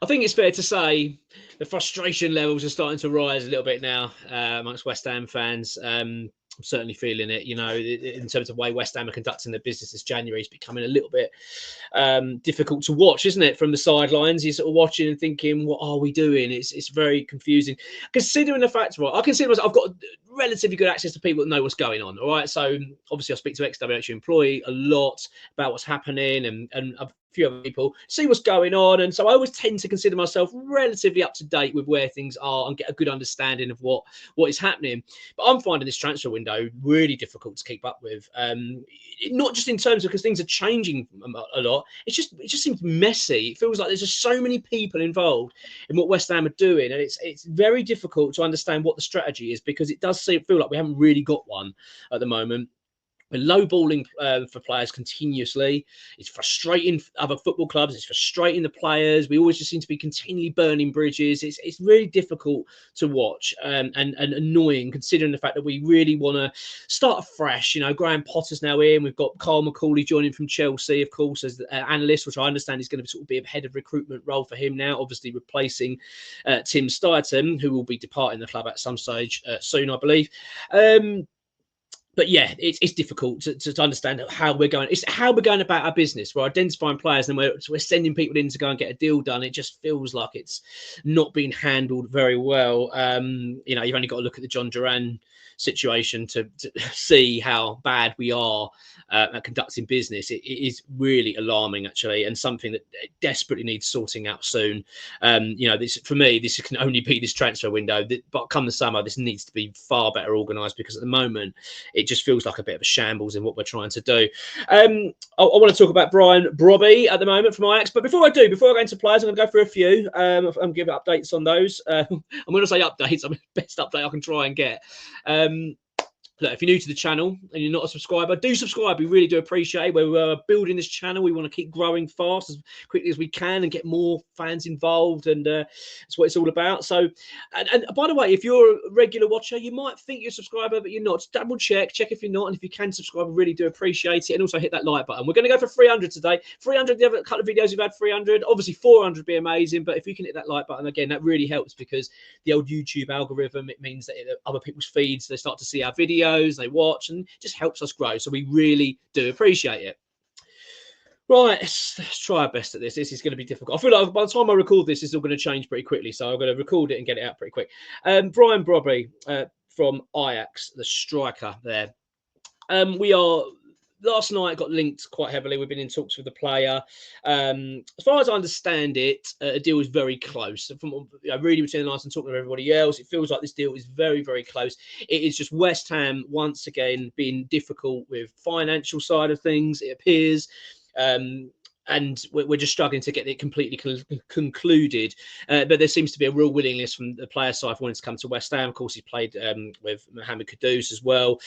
I think it's fair to say the frustration levels are starting to rise a little bit now amongst West Ham fans. I'm certainly feeling it, in terms of the way West Ham are conducting their business this January. It's becoming a little bit difficult to watch, isn't it? From the sidelines, you're sort of watching and thinking, what are we doing? It's very confusing. Considering the fact, right, I consider myself, I've got relatively good access to people that know what's going on, all right? So obviously I speak to ex-WHU employee a lot about what's happening and a few other people, see what's going on. And so I always tend to consider myself relatively up to date with where things are and get a good understanding of what is happening. But I'm finding this transfer window really difficult to keep up with. Not just in terms of because things are changing a lot. It just seems messy. It feels like there's just so many people involved in what West Ham are doing, and it's very difficult to understand what the strategy is because it does feel like we haven't really got one at the moment. We're lowballing for players continuously. It's frustrating other football clubs. It's frustrating the players. We always just seem to be continually burning bridges. It's really difficult to watch and annoying considering the fact that we really want to start afresh. Graham Potter's now in. We've got Carl McCauley joining from Chelsea, of course, as the analyst, which I understand is going to sort of be a head of recruitment role for him now, obviously replacing Tim Steierton, who will be departing the club at some stage soon, I believe. But yeah, it's difficult to understand how we're going. It's how we're going about our business. We're identifying players and we're sending people in to go and get a deal done. It just feels like it's not being handled very well. You've only got to look at the John Duran situation to see how bad we are at conducting business. It is really alarming, actually, and something that desperately needs sorting out soon. This for me, this can only be this transfer window. But come the summer, this needs to be far better organised because at the moment, it just feels like a bit of a shambles in what we're trying to do. I want to talk about Brian Brobbey at the moment from Ajax. But before I go into players, I'm going to go through a few and give updates on those. I'm going to say updates. I mean, best update I can try and get. Look, if you're new to the channel and you're not a subscriber, do subscribe. We really do appreciate it. We're building this channel. We want to keep growing fast as quickly as we can and get more fans involved. And that's what it's all about. So, and by the way, if you're a regular watcher, you might think you're a subscriber, but you're not. Just double check if you're not. And if you can subscribe, we really do appreciate it. And also hit that like button. We're going to go for 300 today. 300, the other couple of videos we've had 300. Obviously 400 would be amazing. But if you can hit that like button, again, that really helps because the old YouTube algorithm, it means that other people's feeds, they start to see our videos. They watch and just helps us grow. So we really do appreciate it. Right, let's try our best at this. This is going to be difficult. I feel like by the time I record this, it's all going to change pretty quickly. So I'm going to record it and get it out pretty quick. Brian Brobbey from Ajax, the striker there. Last night got linked quite heavily. We've been in talks with the player. As far as I understand it, a deal is very close. From reading between the lines and talking to everybody else, it feels like this deal is very, very close. It is just West Ham once again being difficult with financial side of things, it appears. And we're just struggling to get it completely concluded. But there seems to be a real willingness from the player side for wanting to come to West Ham. Of course, he played with Mohamed Kudus as well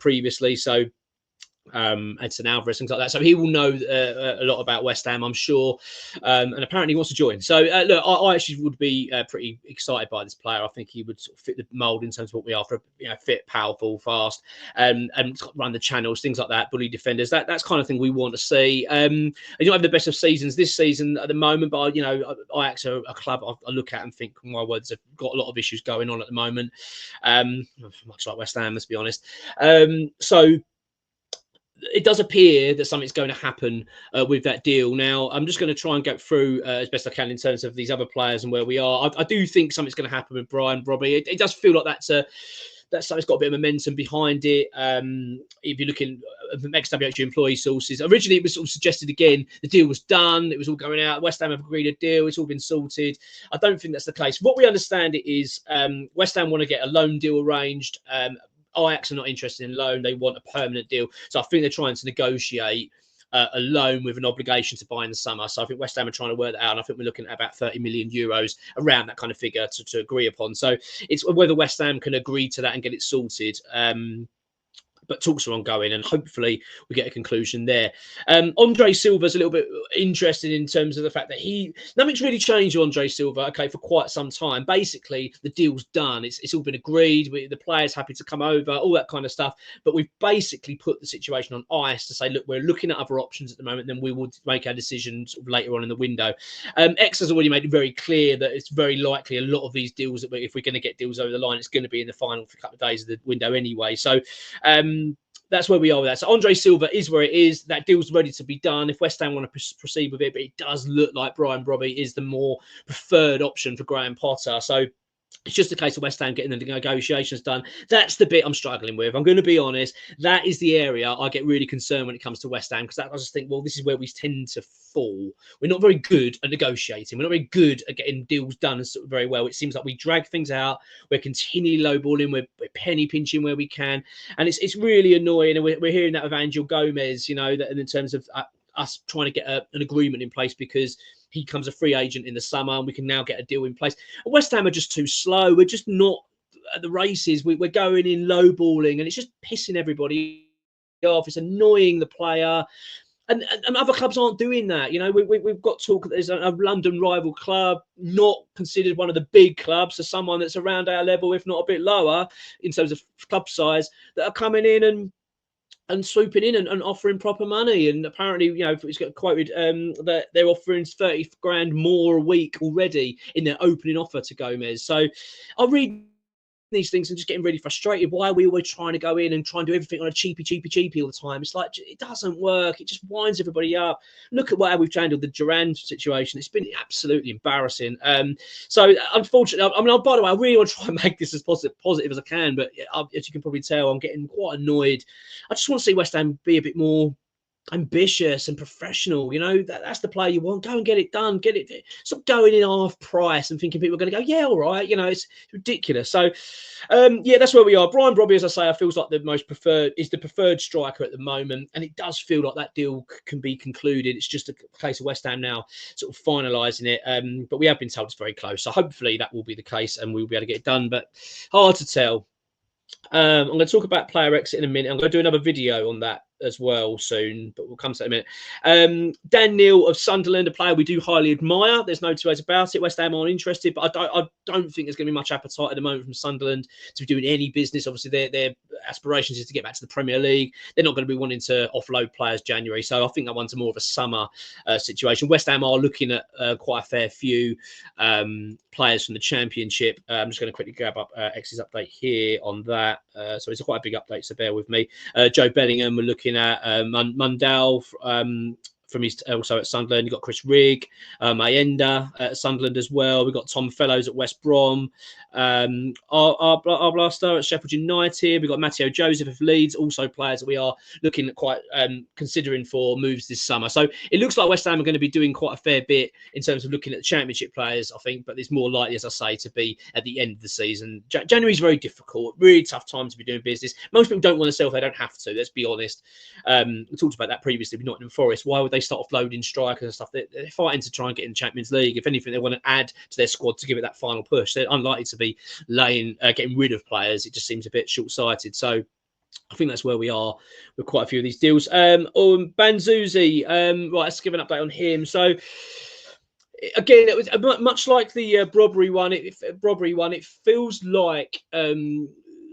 previously. So Edson Alvarez, things like that. So he will know a lot about West Ham, I'm sure. And apparently he wants to join. So look, I actually would be pretty excited by this player. I think he would sort of fit the mould in terms of what we are for, fit, powerful, fast, and run the channels, things like that, bully defenders. That's kind of thing we want to see. You don't have the best of seasons this season at the moment, but Ajax are a club I look at and think, my words, have got a lot of issues going on at the moment. Much like West Ham, let's be honest. So it does appear that something's going to happen with that deal. Now, I'm just going to try and get through as best I can in terms of these other players and where we are. I do think something's going to happen with Brian Brobbey. It does feel like that's something's got a bit of momentum behind it. If you're looking at ex-WHU employee sources, originally it was sort of suggested again, the deal was done, it was all going out, West Ham have agreed a deal, it's all been sorted. I don't think that's the case. What we understand it is West Ham want to get a loan deal arranged. Ajax are not interested in loan. They want a permanent deal. So I think they're trying to negotiate a loan with an obligation to buy in the summer. So I think West Ham are trying to work that out. And I think we're looking at about 30 million euros around that kind of figure to agree upon. So it's whether West Ham can agree to that and get it sorted. but talks are ongoing, and hopefully we get a conclusion there. Andre Silva's a little bit interested in terms of the fact that nothing's really changed with Andre Silva, okay, for quite some time. Basically, the deal's done. It's all been agreed. The player's happy to come over, all that kind of stuff. But we've basically put the situation on ice to say, look, we're looking at other options at the moment, then we will make our decisions sort of later on in the window. X has already made it very clear that it's very likely a lot of these deals, that if we're going to get deals over the line, it's going to be in the final couple of days of the window anyway. So that's where we are with that. So Andre Silva is where it is. That deal's ready to be done if West Ham want to proceed with it, but it does look like Brian Brobbey is the more preferred option for Graham Potter. So it's just a case of West Ham getting the negotiations done. That's the bit I'm struggling with. I'm going to be honest. That is the area I get really concerned when it comes to West Ham, because I just think, well, this is where we tend to fall. We're not very good at negotiating. We're not very good at getting deals done very well. It seems like we drag things out. We're continually lowballing. We're penny pinching where we can. And it's really annoying. And we're hearing that with Angel Gomes, you know, that in terms of us trying to get an agreement in place because he becomes a free agent in the summer and we can now get a deal in place. West Ham are just too slow. We're just not at the races. We're going in lowballing, and it's just pissing everybody off. It's annoying the player. And other clubs aren't doing that. You know, we've got talk that there's a London rival club, not considered one of the big clubs, so someone that's around our level, if not a bit lower in terms of club size, that are coming in and swooping in and offering proper money. And apparently, you know, it's got quoted that they're offering 30 grand more a week already in their opening offer to Gomes. So I read these things and just getting really frustrated. Why are we always trying to go in and try and do everything on a cheapy all the time? It's like, it doesn't work. It just winds everybody up. Look at how we've handled the Duran situation. It's been absolutely embarrassing. So unfortunately, I mean, by the way, I really want to try and make this as positive as I can, but as you can probably tell, I'm getting quite annoyed. I just want to see West Ham be a bit more ambitious and professional. You know, that's the player you want. Go and get it done. Get it. Stop going in half price and thinking people are going to go, yeah, all right. You know, it's ridiculous. So yeah, that's where we are. Brian Brobbey, as I say, I feels like the preferred striker at the moment, and it does feel like that deal can be concluded. It's just a case of West Ham now sort of finalising it, but we have been told it's very close, so hopefully that will be the case and we'll be able to get it done, but hard to tell. I'm going to talk about player exit in a minute. I'm going to do another video on that as well soon, but we'll come to that in a minute. Dan Neil of Sunderland, a player we do highly admire. There's no two ways about it. West Ham aren't interested, but I don't think there's going to be much appetite at the moment from Sunderland to be doing any business. Obviously, their aspirations is to get back to the Premier League. They're not going to be wanting to offload players January, so I think that one's more of a summer situation. West Ham are looking at quite a fair few players from the Championship. I'm just going to quickly grab up X's update here on that. So it's quite a big update, so bear with me. Joe Bellingham, we're looking at Mundell from his also at Sunderland. You've got Chris Rigg, Mayenda at Sunderland as well. We've got Tom Fellows at West Brom, Arblaster at Sheffield United. We've got Matteo Joseph of Leeds, also players that we are looking at quite considering for moves this summer. So it looks like West Ham are going to be doing quite a fair bit in terms of looking at the Championship players, I think, but it's more likely, as I say, to be at the end of the season. January is very difficult, really tough time to be doing business. Most people don't want to sell if they don't have to, let's be honest. We talked about that previously with Nottingham Forest. Why would they start offloading strikers and stuff? They're fighting to try and get in the Champions League. If anything, they want to add to their squad to give it that final push. They're unlikely to be getting rid of players. It just seems a bit short-sighted. So I think that's where we are with quite a few of these deals. Banuzi, right, let's give an update on him. So again, it was much like the Brobbey one. It feels like a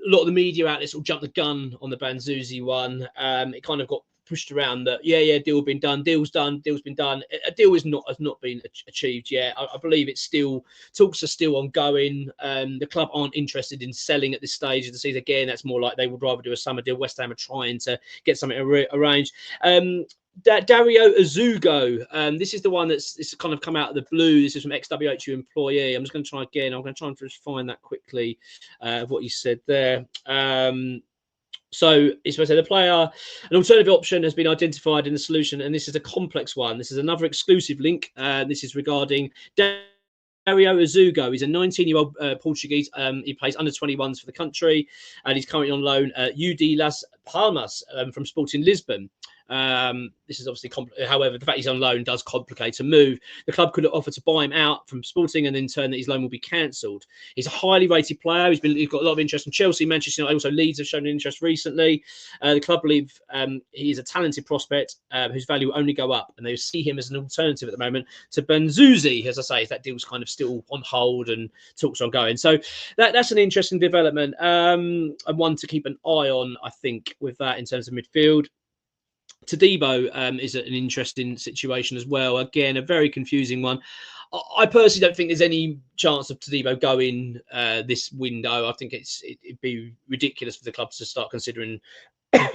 lot of the media outlets will jump the gun on the Banuzi one. It kind of got pushed around that deal been done, deal's been done. A deal has not been achieved yet. I believe it's still, talks are still ongoing. The club aren't interested in selling at this stage of the season. Again, that's more like they would rather do a summer deal. West Ham are trying to get something arranged. Dario Azugo, this is the one that's kind of come out of the blue. This is from ex-WHU employee. I'm just going to try again. I'm going to try and just find that quickly, what he said there. So it's supposed to say the player, an alternative option has been identified in the solution, and this is a complex one. This is another exclusive link. This is regarding Dario Azugo. He's a 19-year-old Portuguese. He plays under 21s for the country, and he's currently on loan at UD Las Palmas from Sporting Lisbon. This is obviously, however, the fact he's on loan does complicate a move. The club could offer to buy him out from Sporting, and in turn that his loan will be cancelled. He's a highly rated player. He's got a lot of interest from Chelsea, Manchester United, also Leeds have shown an interest recently. The club believe he is a talented prospect whose value will only go up, and they see him as an alternative at the moment to Banuzi. As I say, that deal's kind of still on hold and talks are ongoing. So that's an interesting development, and one to keep an eye on, I think, with that in terms of midfield. Todibo is an interesting situation as well. Again, a very confusing one. I personally don't think there's any chance of Todibo going this window. I think it'd be ridiculous for the club to start considering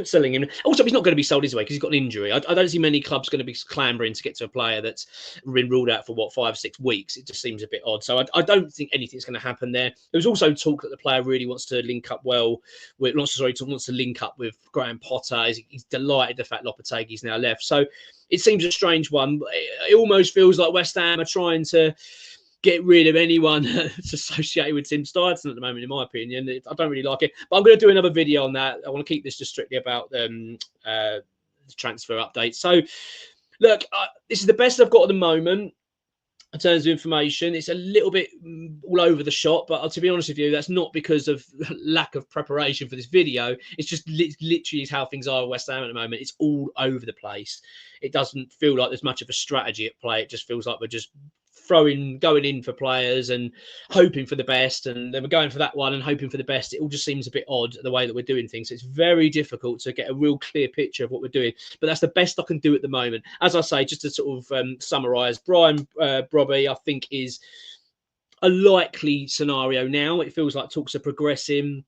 selling him. Also, he's not going to be sold his way because he's got an injury. I don't see many clubs going to be clambering to get to a player that's been ruled out for 5 or 6 weeks. It just seems a bit odd. So I don't think anything's going to happen there. There was also talk that the player really wants to link up wants to link up with Graham Potter. He's delighted the fact Lopetegui's now left. So it seems a strange one. It almost feels like West Ham are trying to get rid of anyone that's associated with Tim Steidson at the moment, in my opinion. I don't really like it. But I'm going to do another video on that. I want to keep this just strictly about the transfer update. So, look, this is the best I've got at the moment in terms of information. It's a little bit all over the shop, but to be honest with you, that's not because of lack of preparation for this video. It's just literally is how things are at West Ham at the moment. It's all over the place. It doesn't feel like there's much of a strategy at play. It just feels like we're just going in for players and hoping for the best, and then we're going for that one and hoping for the best. It all just seems a bit odd the way that we're doing things. It's very difficult to get a real clear picture of what we're doing, but that's the best I can do at the moment. As I say, just to sort of summarize, Brobbey I think is a likely scenario now. It feels like talks are progressing.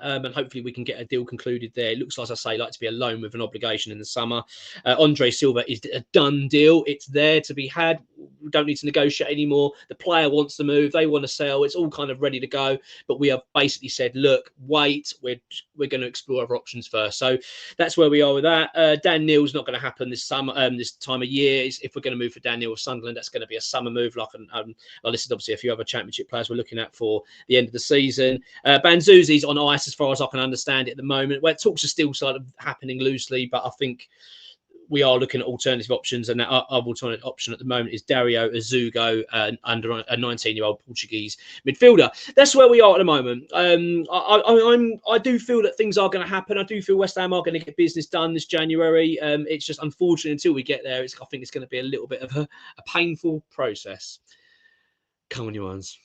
And hopefully we can get a deal concluded there. It looks, as I say, like to be a loan with an obligation in the summer. Andre Silva is a done deal. It's there to be had. We don't need to negotiate anymore. The player wants to move. They want to sell. It's all kind of ready to go. But we have basically said, look, wait. We're going to explore other options first. So that's where we are with that. Dan Neal's not going to happen this summer, this time of year. If we're going to move for Dan Neal of Sunderland, that's going to be a summer move. Like I listed obviously a few other Championship players we're looking at for the end of the season. Banzuzi's on ice as far as I can understand it at the moment, where talks are still sort of happening loosely, but I think we are looking at alternative options, and that our alternative option at the moment is Dario Azugo, under a 19-year-old Portuguese midfielder. That's where we are at the moment. I do feel that things are going to happen. I do feel West Ham are going to get business done this January. It's just unfortunate until we get there. I think it's going to be a little bit of a painful process. Come on, you ones.